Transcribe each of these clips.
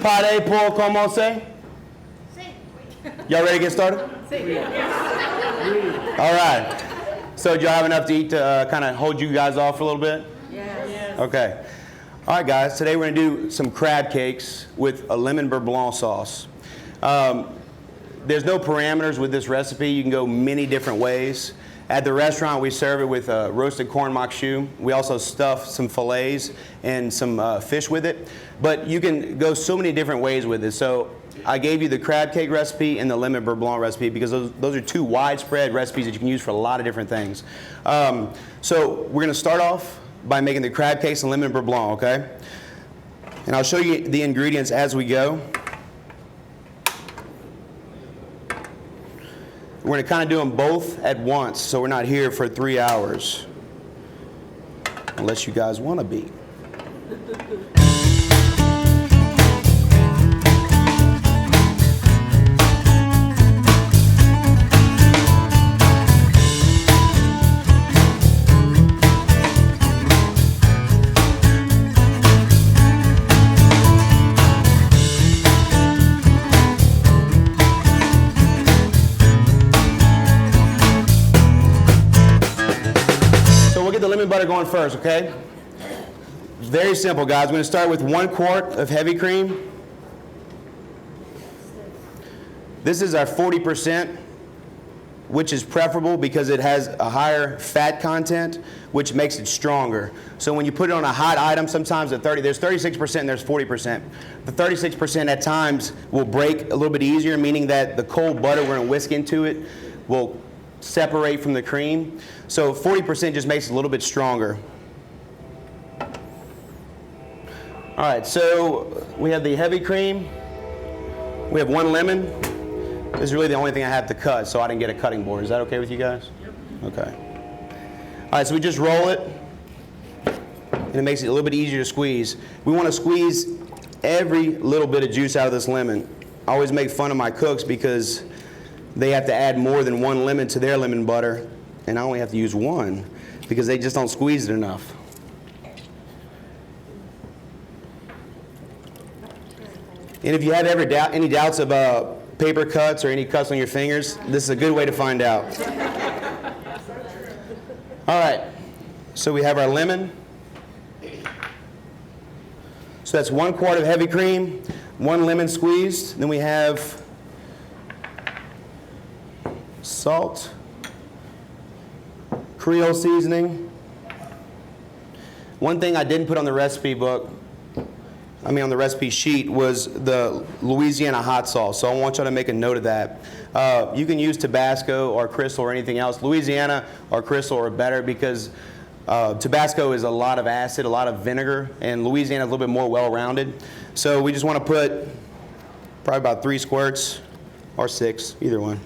parler pour commencer? Y'all ready to get started? All right. So do y'all have enough to eat to kind of hold you guys off for a little bit? Yes. Okay. All right, guys. Today we're going to do some crab cakes with a lemon beurre blanc sauce. There's no parameters with this recipe. You can go many different ways. At the restaurant, we serve it with roasted corn maque choux. We also stuff some fillets and some fish with it. But you can go so many different ways with it. So I gave you the crab cake recipe and the lemon beurre blanc recipe because those are two widespread recipes that you can use for a lot of different things. So we're going to start off by making the crab cakes and lemon beurre blanc, okay? And I'll show you the ingredients as we go. We're going to kind of do them both at once, so we're not here for 3 hours. Unless you guys want to be. Butter going first, okay? Very simple, guys. We're going to start with 1 quart of heavy cream. This is our 40%, which is preferable because it has a higher fat content, which makes it stronger. So when you put it on a hot item, sometimes there's 36% and there's 40%. The 36% at times will break a little bit easier, meaning that the cold butter we're going to whisk into it will separate from the cream. So 40% just makes it a little bit stronger. All right, so we have the heavy cream. We have 1 lemon. This is really the only thing I have to cut, so I didn't get a cutting board. Is that okay with you guys? Yep. Okay. All right, so we just roll it, and it makes it a little bit easier to squeeze. We want to squeeze every little bit of juice out of this lemon. I always make fun of my cooks because they have to add more than 1 lemon to their lemon butter, and I only have to use 1 because they just don't squeeze it enough. And if you have any doubts about paper cuts or any cuts on your fingers, this is a good way to find out. All right, so we have our lemon. So that's 1 quart of heavy cream, 1 lemon squeezed. Then we have salt, Creole seasoning. One thing I didn't put on the recipe book, on the recipe sheet, was the Louisiana hot sauce. So I want y'all to make a note of that. You can use Tabasco or Crystal or anything else. Louisiana or Crystal are better because Tabasco is a lot of acid, a lot of vinegar, and Louisiana is a little bit more well-rounded. So we just want to put probably about 3 squirts or 6, either one,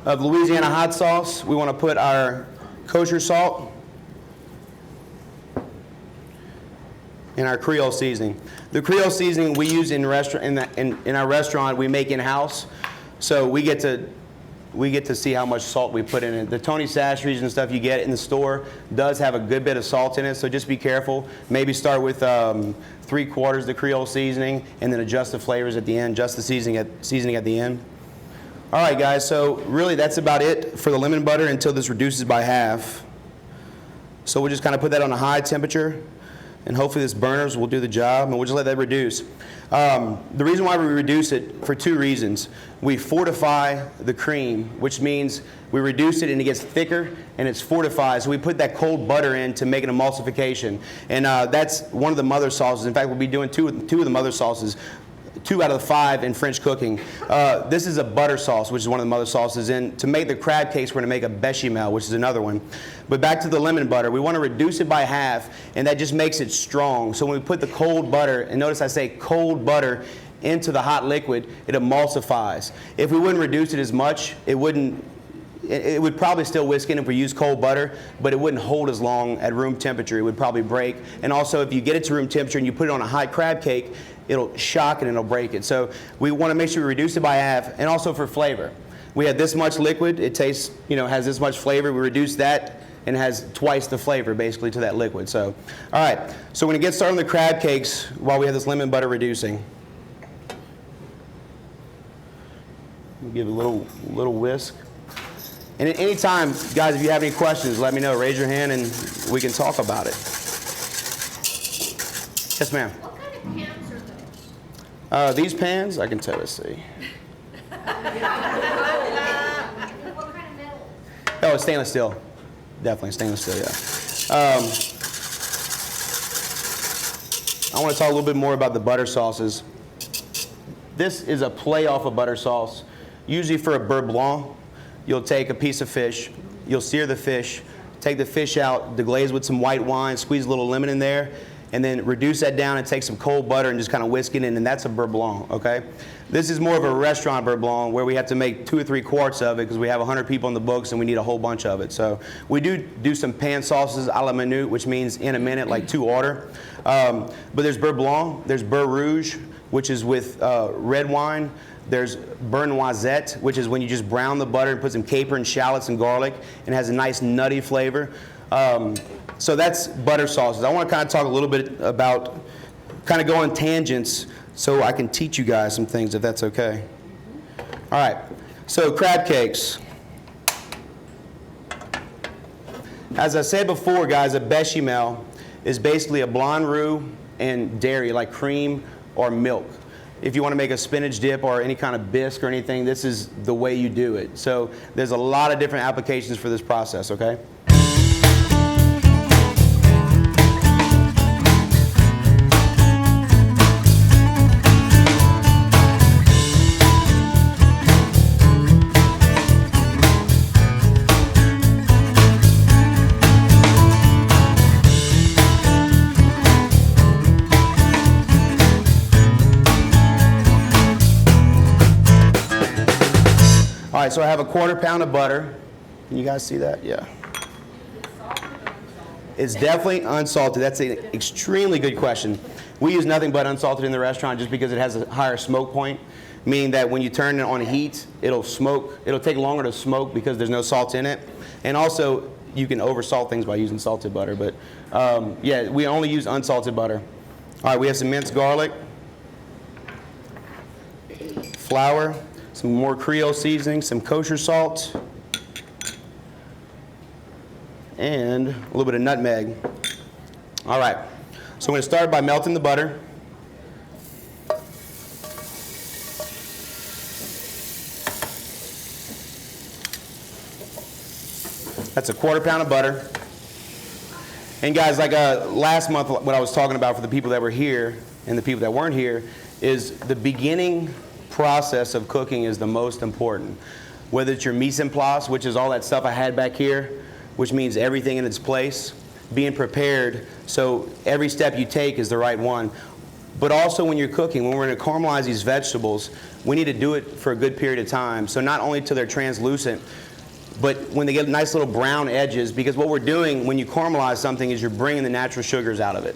of Louisiana hot sauce. We want to put our kosher salt and our Creole seasoning. The Creole seasoning we use in our restaurant we make in-house, so we get to see how much salt we put in it. The Tony Chachere's and stuff you get in the store does have a good bit of salt in it, so just be careful. Maybe start with 3/4 the Creole seasoning and then adjust the flavors at the end, adjust the seasoning at the end. All right, guys, so really that's about it for the lemon butter until this reduces by half. So we'll just kind of put that on a high temperature, and hopefully this burners will do the job, and we'll just let that reduce. The reason why we reduce it, for 2 reasons. We fortify the cream, which means we reduce it and it gets thicker and it's fortified. So we put that cold butter in to make an emulsification. And that's one of the mother sauces. In fact, we'll be doing two of the mother sauces. 2 out of the 5 in French cooking. This is a butter sauce, which is one of the mother sauces. And to make the crab cakes, we're going to make a bechamel, which is another one. But back to the lemon butter. We want to reduce it by half, and that just makes it strong. So when we put the cold butter, and notice I say cold butter, into the hot liquid, it emulsifies. If we wouldn't reduce it as much, it would probably still whisk in if we use cold butter, but it wouldn't hold as long at room temperature. It would probably break. And also, if you get it to room temperature and you put it on a hot crab cake, it'll shock it and it'll break it. So we want to make sure we reduce it by half, and also for flavor. We have this much liquid, it tastes, has this much flavor. We reduce that and has twice the flavor basically to that liquid. So, all right, so we're going to get started on the crab cakes while we have this lemon butter reducing. Give it a little whisk. And at any time, guys, if you have any questions, let me know. Raise your hand and we can talk about it. Yes, ma'am. What kind of pans are those? These pans, I can tell. Let's see. What kind of metal? Oh, it's stainless steel. Definitely stainless steel, yeah. I want to talk a little bit more about the butter sauces. This is a play off of butter sauce. Usually for a Beurre Blanc, you'll take a piece of fish, you'll sear the fish, take the fish out, deglaze with some white wine, squeeze a little lemon in there, and then reduce that down and take some cold butter and just kind of whisk it in, and that's a Beurre Blanc, okay? This is more of a restaurant Beurre Blanc where we have to make 2 or 3 quarts of it because we have 100 people in the books and we need a whole bunch of it. So we do some pan sauces a la minute, which means in a minute, like to order. But there's Beurre Blanc, there's Beurre Rouge, which is with red wine. There's Beurre Noisette, which is when you just brown the butter and put some caper and shallots and garlic and has a nice nutty flavor. So that's butter sauces. I want to kind of talk a little bit about, kind of go on tangents so I can teach you guys some things if that's okay. All right, so crab cakes. As I said before, guys, a bechamel is basically a blonde roux and dairy, like cream or milk. If you want to make a spinach dip or any kind of bisque or anything, this is the way you do it. So there's a lot of different applications for this process, okay? All right, so I have a 1/4 pound of butter. Can you guys see that? Yeah. It's definitely unsalted. That's an extremely good question. We use nothing but unsalted in the restaurant just because it has a higher smoke point, meaning that when you turn it on heat, it'll smoke. It'll take longer to smoke because there's no salt in it. And also, you can oversalt things by using salted butter. But yeah, we only use unsalted butter. All right, we have some minced garlic, flour, some more Creole seasoning, some kosher salt, and a little bit of nutmeg. All right, so I'm going to start by melting the butter. That's a 1/4 pound of butter. And guys, like last month, what I was talking about for the people that were here and the people that weren't here is the beginning process of cooking is the most important. Whether it's your mise en place, which is all that stuff I had back here, which means everything in its place, being prepared so every step you take is the right one. But also when you're cooking, when we're going to caramelize these vegetables, we need to do it for a good period of time. So not only till they're translucent, but when they get nice little brown edges, because what we're doing when you caramelize something is you're bringing the natural sugars out of it.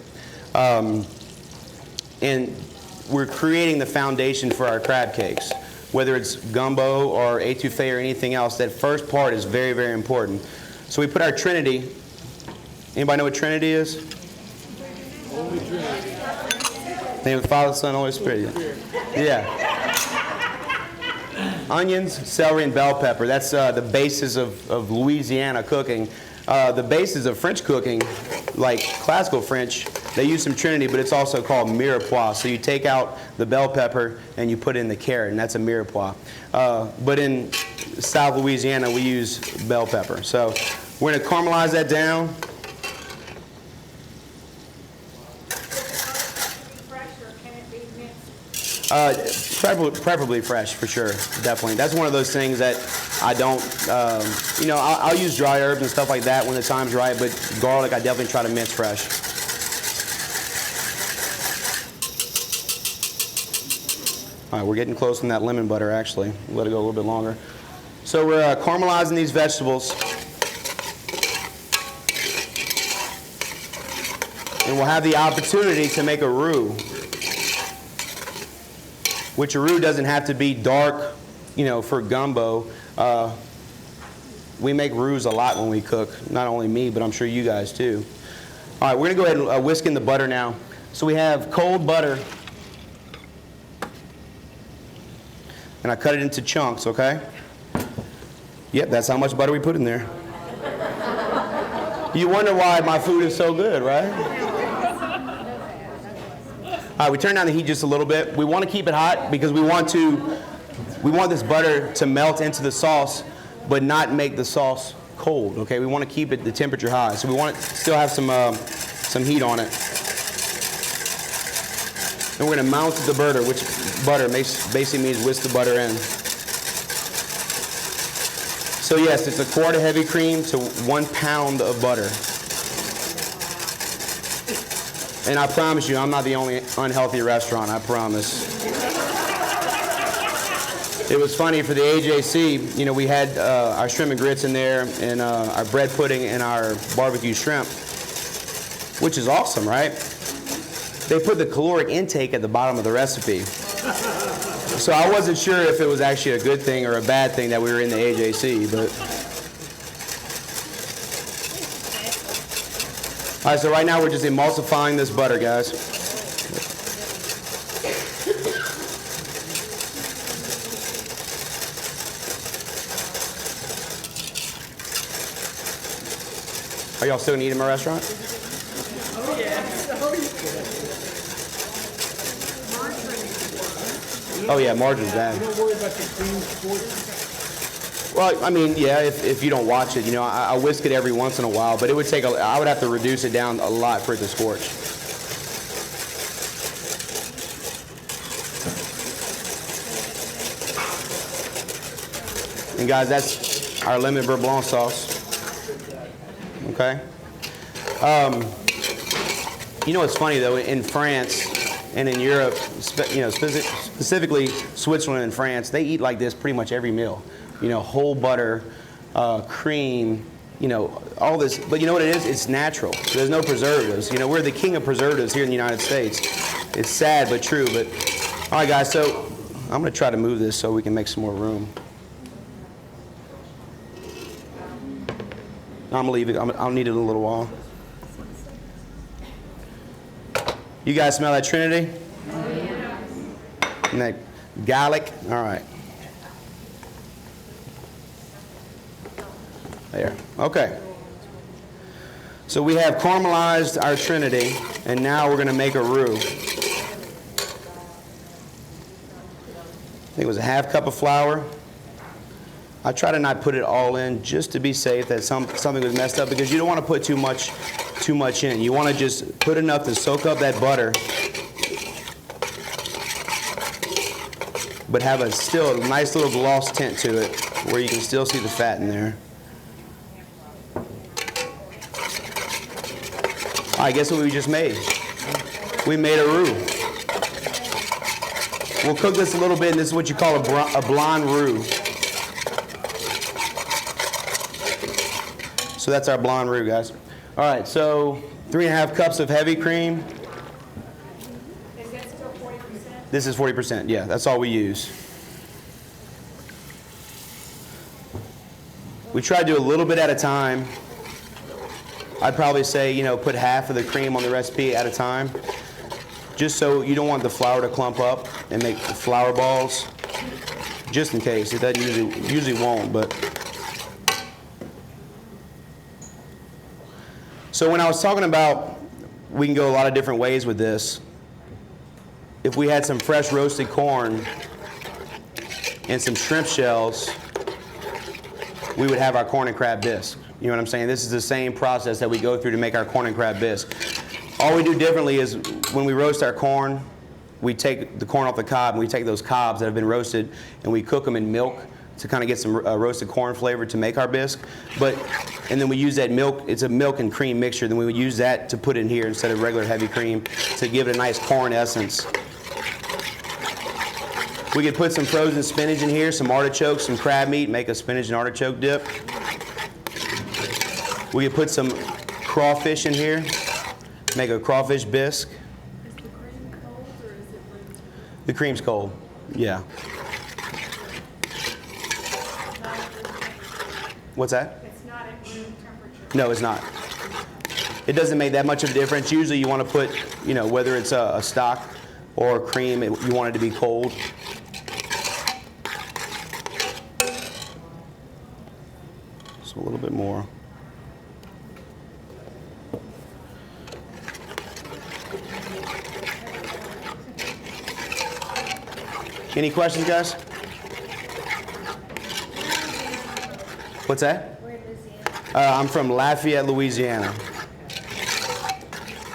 And we're creating the foundation for our crab cakes. Whether it's gumbo or étouffée or anything else, that first part is very, very important. So we put our Trinity. Anybody know what Trinity is? Holy Trinity. Name of the Father, Son, Holy Spirit. Yeah. Onions, celery, and bell pepper. That's the basis of Louisiana cooking. The basis of French cooking, like classical French, they use some Trinity, but it's also called mirepoix. So you take out the bell pepper and you put in the carrot, and that's a mirepoix. But in South Louisiana, we use bell pepper. So we're going to caramelize that down. Preferably fresh, for sure, definitely. That's one of those things that I don't, I'll use dry herbs and stuff like that when the time's right, but garlic I definitely try to mince fresh. All right, we're getting close on that lemon butter, actually. Let it go a little bit longer. So we're caramelizing these vegetables. And we'll have the opportunity to make a roux, which a roux doesn't have to be dark, for gumbo. We make roux a lot when we cook. Not only me, but I'm sure you guys too. All right, we're going to go ahead and whisk in the butter now. So we have cold butter. and I cut it into chunks, okay? Yep, that's how much butter we put in there. You wonder why my food is so good, right? All right, we turn down the heat just a little bit. We want to keep it hot because we want this butter to melt into the sauce, but not make the sauce cold, okay? We want to keep the temperature high. So we want to still have some heat on it. And we're going to mount the butter, which butter basically means whisk the butter in. So yes, it's a quart of heavy cream to 1 pound of butter. And I promise you, I'm not the only unhealthy restaurant, I promise. It was funny for the AJC, you know, we had our shrimp and grits in there and our bread pudding and our barbecue shrimp, which is awesome, right? They put the caloric intake at the bottom of the recipe. So I wasn't sure if it was actually a good thing or a bad thing that we were in the AJC, but. All right, so right now we're just emulsifying this butter, guys. Are y'all still gonna eat in my restaurant? Oh, yes. Oh, yeah. Oh yeah, margarine's bad. You don't worry about the cream scorching? Well, I mean, yeah, if you don't watch it, you know, I whisk it every once in a while, but it would take I would have to reduce it down a lot for it to scorch. And guys, that's our lemon beurre blanc sauce. Okay. You know what's funny though? In France and in Europe, you know, specifically Switzerland and France, they eat like this pretty much every meal. You know, whole butter, cream, you know, all this. But you know what it is? It's natural. There's no preservatives. You know, we're the king of preservatives here in the United States. It's sad but true. But all right, guys. So I'm going to try to move this so we can make some more room. I'm gonna leave it. I'll need it in a little while. You guys smell that Trinity? And that garlic? All right. There. Okay. So we have caramelized our Trinity, and now we're going to make a roux. I think it was a half cup of flour. I try to not put it all in just to be safe that something was messed up, because you don't want to put too much in. You want to just put enough to soak up that butter, but have still a nice little gloss tint to it where you can still see the fat in there. All right, guess what we just made? We made a roux. We'll cook this a little bit, and this is what you call a blonde roux. So that's our blonde roux, guys. All right, so 3.5 cups of heavy cream. Is that still 40%? This is 40%, yeah, that's all we use. We try to do a little bit at a time. I'd probably say, you know, put half of the cream on the recipe at a time, just so you don't want the flour to clump up and make flour balls, just in case. It doesn't usually won't, but. So when I was talking about we can go a lot of different ways with this, if we had some fresh roasted corn and some shrimp shells, we would have our corn and crab bisque. You know what I'm saying? This is the same process that we go through to make our corn and crab bisque. All we do differently is when we roast our corn, we take the corn off the cob, and we take those cobs that have been roasted and we cook them in milk to kind of get some roasted corn flavor to make our bisque. And then we use that milk, it's a milk and cream mixture, then we would use that to put in here instead of regular heavy cream to give it a nice corn essence. We could put some frozen spinach in here, some artichokes, some crab meat, make a spinach and artichoke dip. We could put some crawfish in here, make a crawfish bisque. Is the cream cold or is it room temperature? The cream's cold, yeah. What's that? It's not at room temperature. No, it's not. It doesn't make that much of a difference. Usually you want to put, you know, whether it's a stock or cream, you want it to be cold. little bit more. Any questions, guys? What's that? I'm from Lafayette, Louisiana.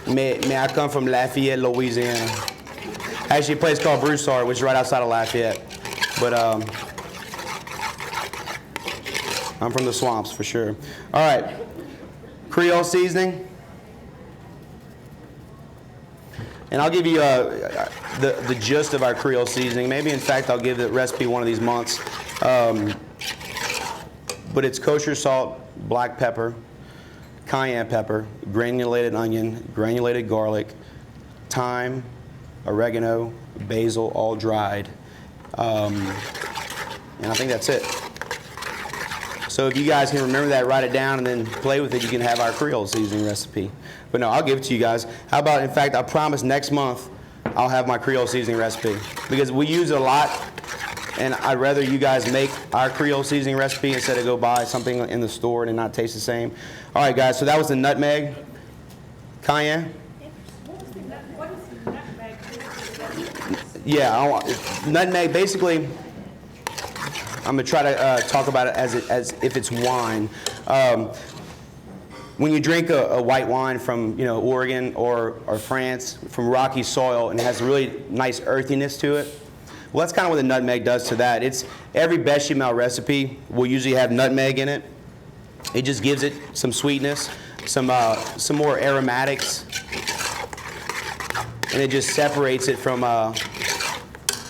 May I come from Lafayette, Louisiana? Actually, a place called Broussard, which is right outside of Lafayette. But I'm from the swamps for sure. All right, Creole seasoning. And I'll give you the gist of our Creole seasoning. Maybe, in fact, I'll give the recipe one of these months. But it's kosher salt, black pepper, cayenne pepper, granulated onion, granulated garlic, thyme, oregano, basil, all dried. And I think that's it. So if you guys can remember that, write it down, and then play with it, you can have our Creole seasoning recipe. But no, I'll give it to you guys. How about, in fact, I promise next month I'll have my Creole seasoning recipe. Because we use it a lot, and I'd rather you guys make our Creole seasoning recipe instead of go buy something in the store and it not taste the same. All right, guys, so that was the nutmeg, cayenne. What is nutmeg? Yeah, nutmeg, basically, I'm going to try to talk about it as if it's wine. When you drink a white wine from Oregon or France, from rocky soil, and it has really nice earthiness to it, well, that's kind of what the nutmeg does to that. It's every bechamel recipe will usually have nutmeg in it. It just gives it some sweetness, some more aromatics, and it just separates it from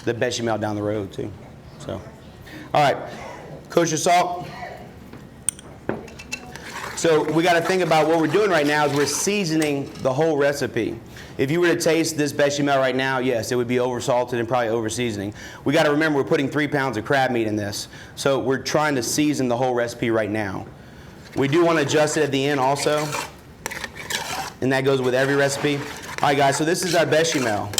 the bechamel down the road too. So, all right, kosher salt. So we got to think about what we're doing right now is we're seasoning the whole recipe. If you were to taste this bechamel right now, yes, it would be over-salted and probably over-seasoning. We got to remember we're putting 3 pounds of crab meat in this. So we're trying to season the whole recipe right now. We do want to adjust it at the end also, and that goes with every recipe. All right, guys, so this is our bechamel.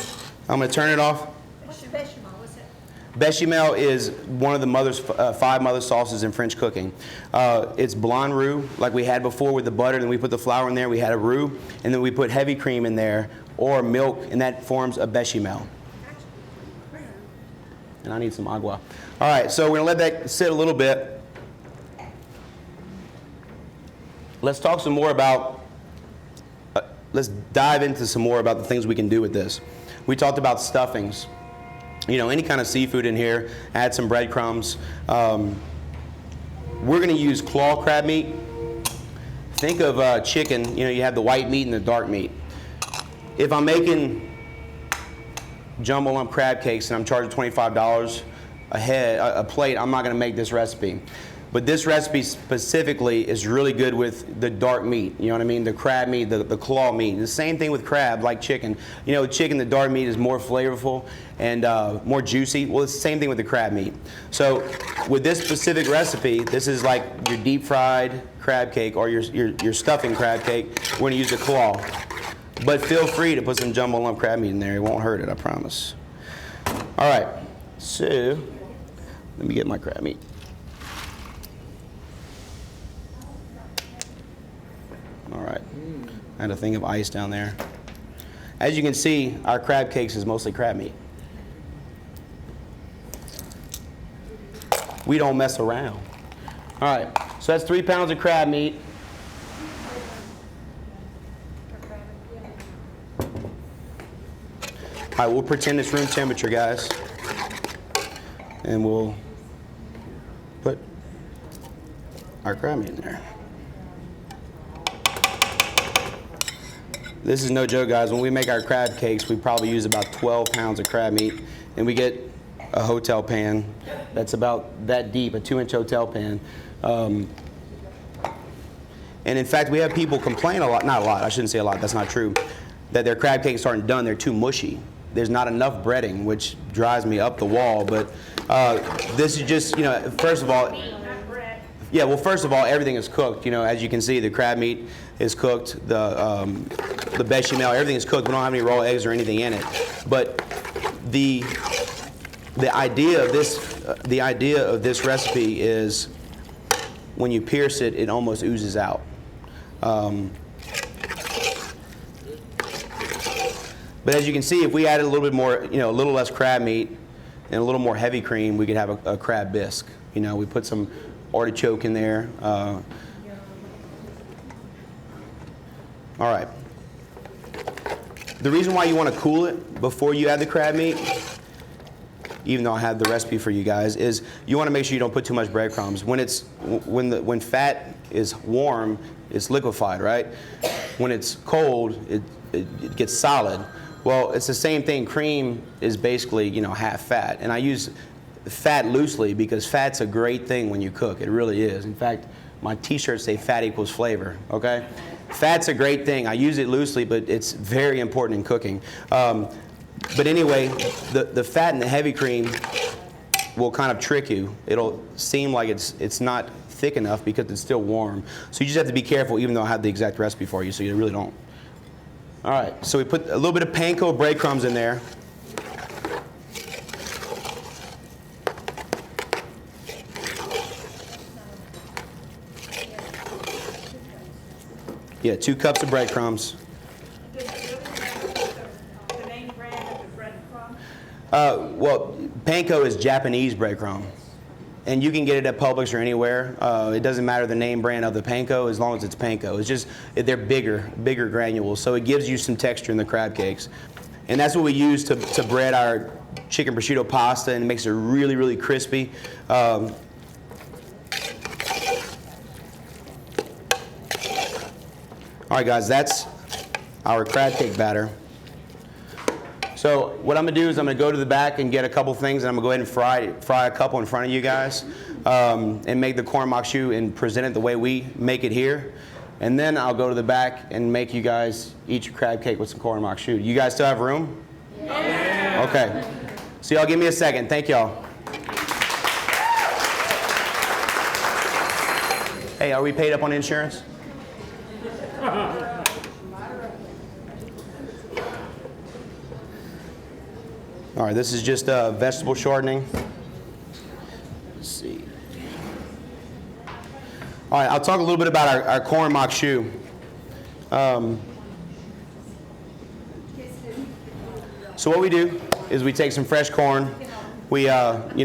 I'm going to turn it off. What's bechamel? What's that? Bechamel is one of the 5 mother sauces in French cooking. It's Blanc roux, like we had before with the butter, then we put the flour in there, we had a roux, and then we put heavy cream in there, or milk, and that forms a bechamel. And I need some agua. All right, so we're going to let that sit a little bit. Let's talk some more about, let's dive into some more about the things we can do with this. We talked about stuffings. Any kind of seafood in here, add some breadcrumbs. We're going to use claw crab meat. Think of chicken, you have the white meat and the dark meat. If I'm making jumbo lump crab cakes and I'm charging $25 a plate, I'm not going to make this recipe. But this recipe specifically is really good with the dark meat. You know what I mean? The crab meat, the claw meat. The same thing with crab, like chicken. Chicken, the dark meat is more flavorful and more juicy. Well, it's the same thing with the crab meat. So with this specific recipe, this is like your deep fried crab cake or your stuffing crab cake. We're going to use the claw. But feel free to put some jumbo lump crab meat in there. It won't hurt it, I promise. All right, so let me get my crab meat. All right, I had a thing of ice down there. As you can see, our crab cakes is mostly crab meat. We don't mess around. All right, so that's 3 pounds of crab meat. All right, we'll pretend it's room temperature, guys. And we'll put our crab meat in there. This is no joke, guys. When we make our crab cakes, we probably use about 12 pounds of crab meat. And we get a hotel pan that's about that deep, a 2-inch hotel pan. And in fact, we have people complain a lot, not a lot, I shouldn't say a lot, that's not true, that their crab cakes aren't done, they're too mushy. There's not enough breading, which drives me up the wall. But this is just, first of all, yeah, well, first of all, everything is cooked. As you can see, the crab meat is cooked, the bechamel, everything is cooked. We don't have any raw eggs or anything in it. But the idea of this recipe is when you pierce it, it almost oozes out. But as you can see, if we added a little bit more, a little less crab meat and a little more heavy cream, we could have a crab bisque. We put some artichoke in there. All right. The reason why you want to cool it before you add the crab meat, even though I have the recipe for you guys, is you want to make sure you don't put too much breadcrumbs. When fat is warm, it's liquefied, right? When it's cold, it gets solid. Well, it's the same thing. Cream is basically, half fat. And I use fat loosely because fat's a great thing when you cook. It really is. In fact, my t-shirts say fat equals flavor, okay? Fat's a great thing. I use it loosely, but it's very important in cooking. But anyway, the fat in the heavy cream will kind of trick you. It'll seem like it's not thick enough because it's still warm. So you just have to be careful, even though I have the exact recipe for you, so you really don't. All right, so we put a little bit of panko breadcrumbs in there. Yeah, 2 cups of breadcrumbs. The name brand of the breadcrumb? Well, panko is Japanese breadcrumb. And you can get it at Publix or anywhere. It doesn't matter the name brand of the panko as long as it's panko. It's just, they're bigger granules. So it gives you some texture in the crab cakes. And that's what we use to bread our chicken prosciutto pasta, and it makes it really, really crispy. All right, guys, that's our crab cake batter. So what I'm going to do is I'm going to go to the back and get a couple things, and I'm going to go ahead and fry a couple in front of you guys, and make the corn makshu and present it the way we make it here. And then I'll go to the back and make you guys eat your crab cake with some corn makshu. You guys still have room? Yeah. Okay. So y'all give me a second. Thank y'all. Hey, are we paid up on insurance? All right, this is just vegetable shortening. Let's see. All right, I'll talk a little bit about our corn makshu. So what we do is we take some fresh corn, we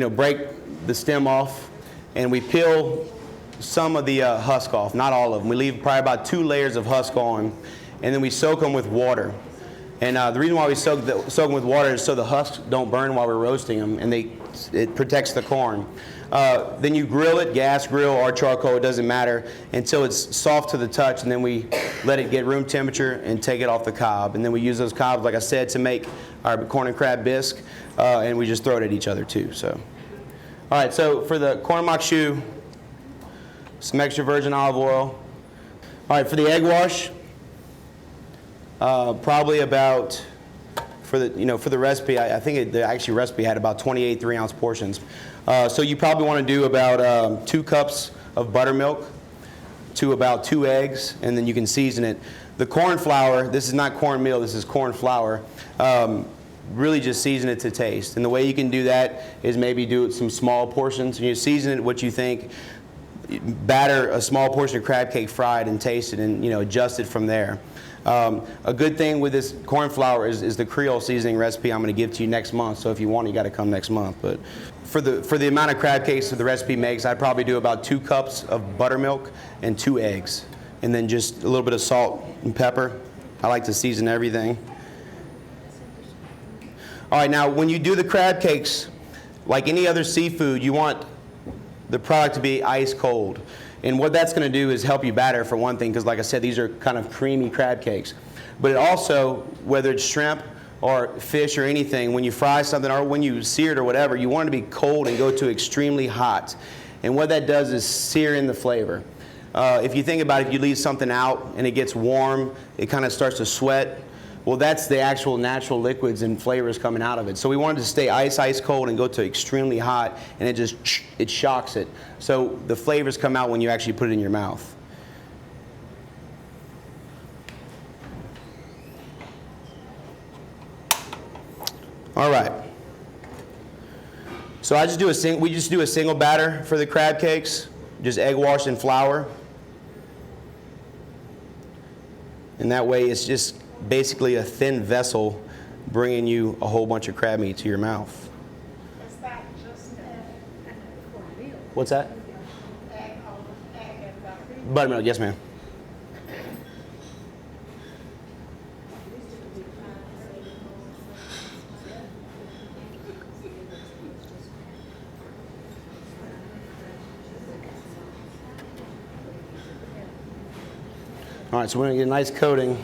break the stem off, and we peel some of the husk off, not all of them. We leave probably about 2 layers of husk on, and then we soak them with water. And the reason why we soak them with water is so the husks don't burn while we're roasting them, and it protects the corn. Then you grill it, gas grill or charcoal, it doesn't matter, until it's soft to the touch, and then we let it get room temperature and take it off the cob. And then we use those cobs, like I said, to make our corn and crab bisque, and we just throw it at each other too. So, all right, so for the corn makshu, some extra virgin olive oil. All right, for the egg wash, probably about, for the recipe, I think the actual recipe had about 28 3-ounce portions. So you probably want to do about 2 cups of buttermilk to about 2 eggs, and then you can season it. The corn flour, this is not cornmeal, this is corn flour. Really just season it to taste. And the way you can do that is maybe do it some small portions. You season it what you think. Batter a small portion of crab cake fried and taste it, and adjust it from there. A good thing with this corn flour is the Creole seasoning recipe I'm going to give to you next month. So if you want, you got to come next month. But for the amount of crab cakes that the recipe makes, I'd probably do about 2 cups of buttermilk and 2 eggs, and then just a little bit of salt and pepper. I like to season everything. All right, now when you do the crab cakes, like any other seafood, you want the product to be ice cold. And what that's going to do is help you batter, for one thing, because like I said, these are kind of creamy crab cakes. But it also, whether it's shrimp or fish or anything, when you fry something or when you sear it or whatever, you want it to be cold and go to extremely hot. And what that does is sear in the flavor. If you think about it, if you leave something out and it gets warm, it kind of starts to sweat. Well, that's the actual natural liquids and flavors coming out of it. So we wanted to stay ice cold and go to extremely hot, and it shocks it. So the flavors come out when you actually put it in your mouth. All right. So we just do a single batter for the crab cakes. just egg wash and flour. And that way it's just basically a thin vessel bringing you a whole bunch of crab meat to your mouth. Is that just cornmeal? What's that? Egg and butter? Buttermilk, yes ma'am. All right, so we're gonna get a nice coating.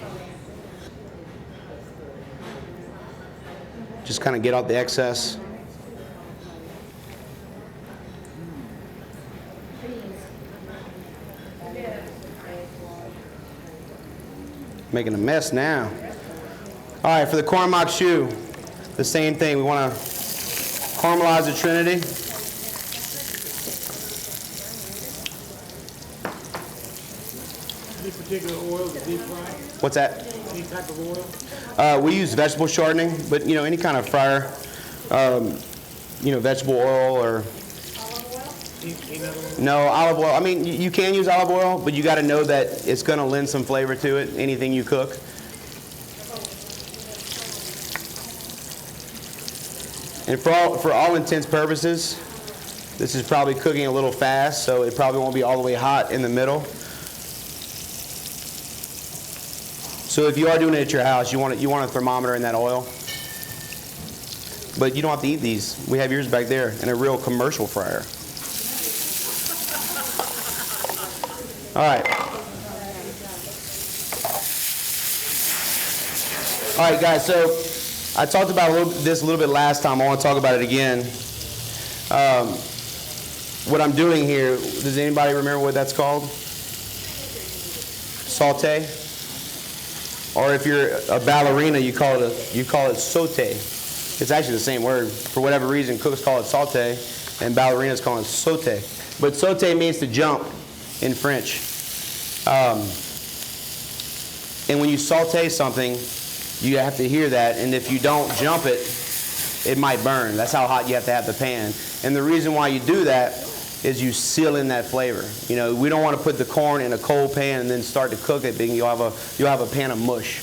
Just kind of get out the excess. Making a mess now. All right, for the corn mock shoe, the same thing. We want to caramelize the Trinity. Any particular oil to deep fry? What's that? Any type of oil? We use vegetable shortening, but you know, any kind of fryer, you know, vegetable oil or Any other one? no olive oil. I mean, you can use olive oil, but you got to know that it's going to lend some flavor to it. Anything you cook. And for all intents purposes, this is probably cooking a little fast, so it probably won't be all the way hot in the middle. So if you are doing it at your house, you want a thermometer in that oil. But you don't have to eat these. We have yours back there in a real commercial fryer. All right. All right, guys, so I talked about this a little bit last time. I want to talk about it again. What I'm doing here, does anybody remember what that's called? Saute? Or if you're a ballerina, you call it saute. It's actually the same word. For whatever reason, cooks call it saute, and ballerinas call it saute. But saute means to jump in French. And when you saute something, you have to hear that, and if you don't jump it, it might burn. That's how hot you have to have the pan. And the reason why you do that is you seal in that flavor. You know, we don't want to put the corn in a cold pan and then start to cook it, then you'll have a pan of mush.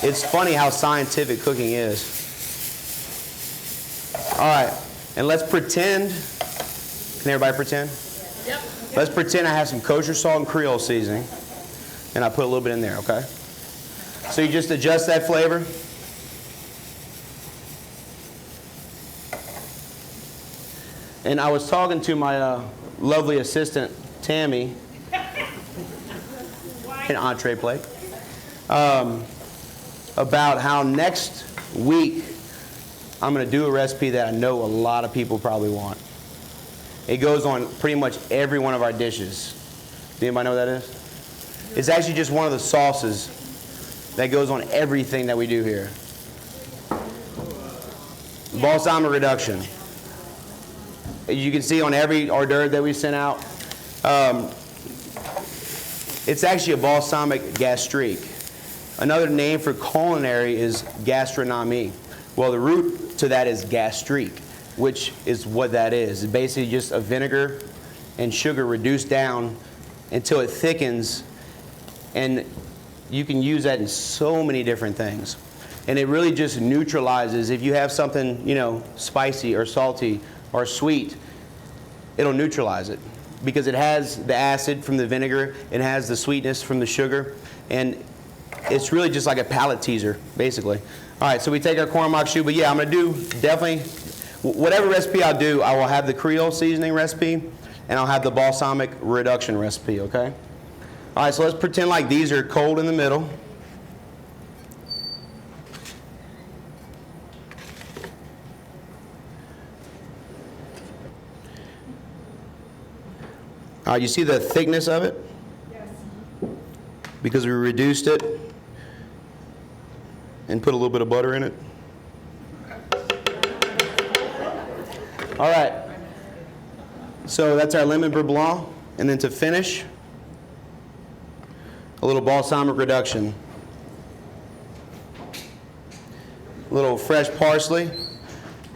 It's funny how scientific cooking is. All right, and let's pretend. Can everybody pretend? Yep. Let's pretend I have some kosher salt and Creole seasoning, and I put a little bit in there, okay? So you just adjust that flavor. And I was talking to my lovely assistant, Tammy, an entree plate, about how next week I'm going to do a recipe that I know a lot of people probably want. It goes on pretty much every one of our dishes. Does anybody know what that is? It's actually just one of the sauces that goes on everything that we do here. Balsamic reduction. You can see on every hors d'oeuvre that we sent out, it's actually a balsamic gastrique. Another name for culinary is gastronomie. Well, the root to that is gastrique, which is what that is. It's basically just a vinegar and sugar reduced down until it thickens, and you can use that in so many different things. And it really just neutralizes, if you have something, you know, spicy or salty or sweet, it'll neutralize it because it has the acid from the vinegar, it has the sweetness from the sugar, and it's really just like a palate teaser, basically. All right, so we take our corn mock choux, but yeah, I'm gonna do definitely, whatever recipe I'll do, I will have the Creole seasoning recipe, and I'll have the balsamic reduction recipe, okay? All right, so let's pretend like these are cold in the middle. All right, you see the thickness of it? Yes. Because we reduced it and put a little bit of butter in it. All right. So that's our lemon beurre blanc. And then to finish, a little balsamic reduction. A little fresh parsley.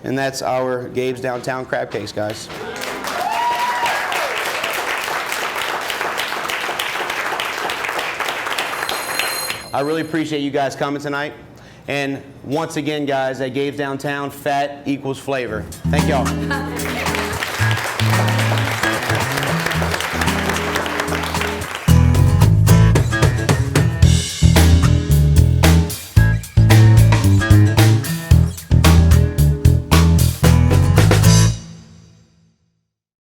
And that's our Gabe's Downtown crab cakes, guys. I really appreciate you guys coming tonight. And once again, guys, at Gabe's Downtown, fat equals flavor. Thank y'all.